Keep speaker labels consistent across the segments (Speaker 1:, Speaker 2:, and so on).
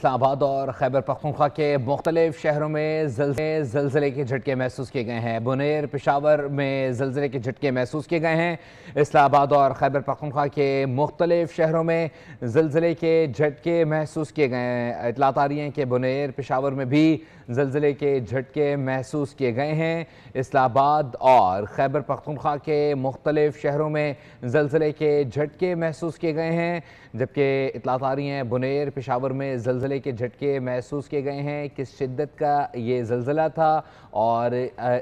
Speaker 1: اسلام آباد اور خیبر پختونخوا کے مختلف شہروں میں زلزلے کے جھٹکے محسوس کیے گئے ہیں۔ بنیر، پشاور میں زلزلے کے جھٹکے محسوس کیے گئے ہیں۔ اسلام آباد اور خیبر پختونخوا کے مختلف شہروں میں زلزلے کے جھٹکے محسوس کیے گئے ہیں۔ اطلاعات آ رہی ہیں کہ بنیر، پشاور میں بھی زلزلے کے جھٹکے محسوس کیے گئے ہیں۔ اسلام آباد اور خیبر پختونخوا کے مختلف شہروں میں زلزلے کے جھٹکے محسوس کیے گئے ہیں، جبکہ اطلاعات آ رہی ہیں بنیر، پشاور میں زلزلے کے جھٹکے محسوس کیے گئے ہیں۔ کس شدت کا یہ زلزلہ تھا اور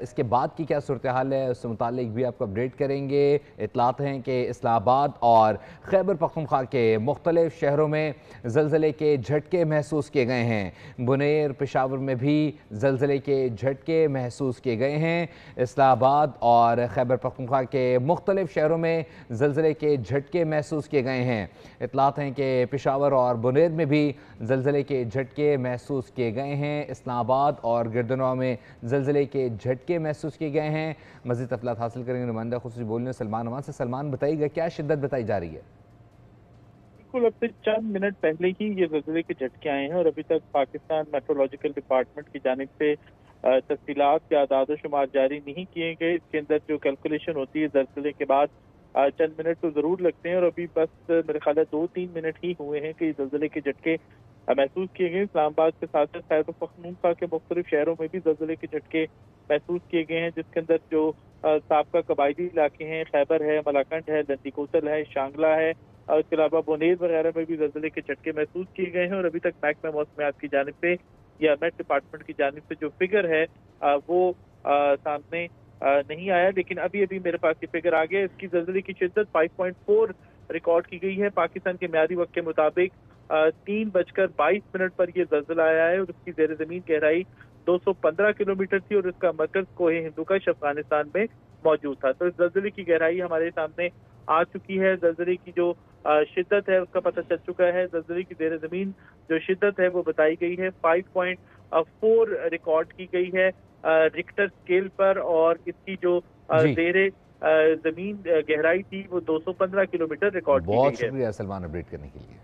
Speaker 1: اس کے بعد کی کیا صورتحال ہے، اس سے متعلق بھی آپ کو اپڈیٹ کریں گے۔ اطلاعات ہیں کہ اسلام آباد اور خیبر پختونخوا کے مختلف شہروں میں زلزلے کے جھٹکے محسوس کیے گئے ہیں۔ بنیر، پشاور میں بھی زلزلے کے جھٹکے محسوس کیے گئے ہیں۔ اسلام آباد اور خیبر پختونخوا کے مختلف شہروں میں زلزلے کے جھٹکے محسوس کیے گئے ہیں۔ اطلاعات ہیں کہ پشاور اور بنیر میں بھی زلزلے کے جھٹکے محسوس کیے گئے ہیں۔ اسلام آباد اور گردنوا میں زلزلے کے جھٹکے محسوس کیے گئے ہیں۔ مزید تفصیلات حاصل کریں گے نمائندہ خصوصی بولنے سلمان امان سے۔ سلمان، بتائیے گا کیا شدت بتائی جا رہی ہے؟
Speaker 2: بالکل، اب سے چند منٹ پہلے ہی یہ زلزلے کے جھٹکے آئے ہیں اور ابھی تک پاکستان میٹرولوجیکل ڈپارٹمنٹ کی جانب سے تفصیلات کے اعداد و شمار جاری نہیں کیے گئے۔ اس کے اندر جو کیلکولیشن ہوتی ہے زلزلے کے بعد چند منٹ تو ضرور لگتے ہیں، اور ابھی بس میرے خیال ہے 2-3 منٹ ہی ہوئے ہیں کہ یہ زلزلے کے جھٹکے محسوس کیے گئے۔ اسلام آباد کے ساتھ ساتھ خیبر پختونخوا کے مختلف شہروں میں بھی زلزلے کے جھٹکے محسوس کیے گئے ہیں، جس کے اندر جو سابقہ قبائلی علاقے ہیں، خیبر ہے، ملاکنڈ ہے، لندی کوتل ہے، شانگلہ ہے، اور اس کے علاوہ بنیر وغیرہ میں بھی زلزلے کے جھٹکے محسوس کیے گئے ہیں۔ اور ابھی تک محکمہ موسمیات کی جانب سے یا میٹ ڈپارٹمنٹ کی جانب سے جو فگر ہے وہ سامنے نہیں آیا، لیکن ابھی میرے پاس یہ فگر آ گیا۔ اس کی زلزلے کی شدت 5.4 ریکارڈ کی گئی ہے۔ پاکستان کے معیاری وقت کے مطابق 3:22 پر یہ زلزلہ آیا ہے، اور اس کی زیر زمین گہرائی 215 کلومیٹر تھی، اور اس کا مرکز کوہ ہندوکش افغانستان میں موجود تھا۔ تو اس زلزلے کی گہرائی ہمارے سامنے آ چکی ہے۔ زلزلے کی جو شدت ہے اس کا پتہ چل چکا ہے۔ زلزلے کی زیر زمین جو شدت ہے وہ بتائی گئی ہے 5.4 ریکارڈ کی گئی ہے ریکٹر اسکیل پر، اور اس کی جو زیر زمین گہرائی تھی وہ 215 کلومیٹر ریکارڈ کی گئی ہے۔
Speaker 1: بہت شکریہ سلمان اپڈیٹ کرنے کے لیے۔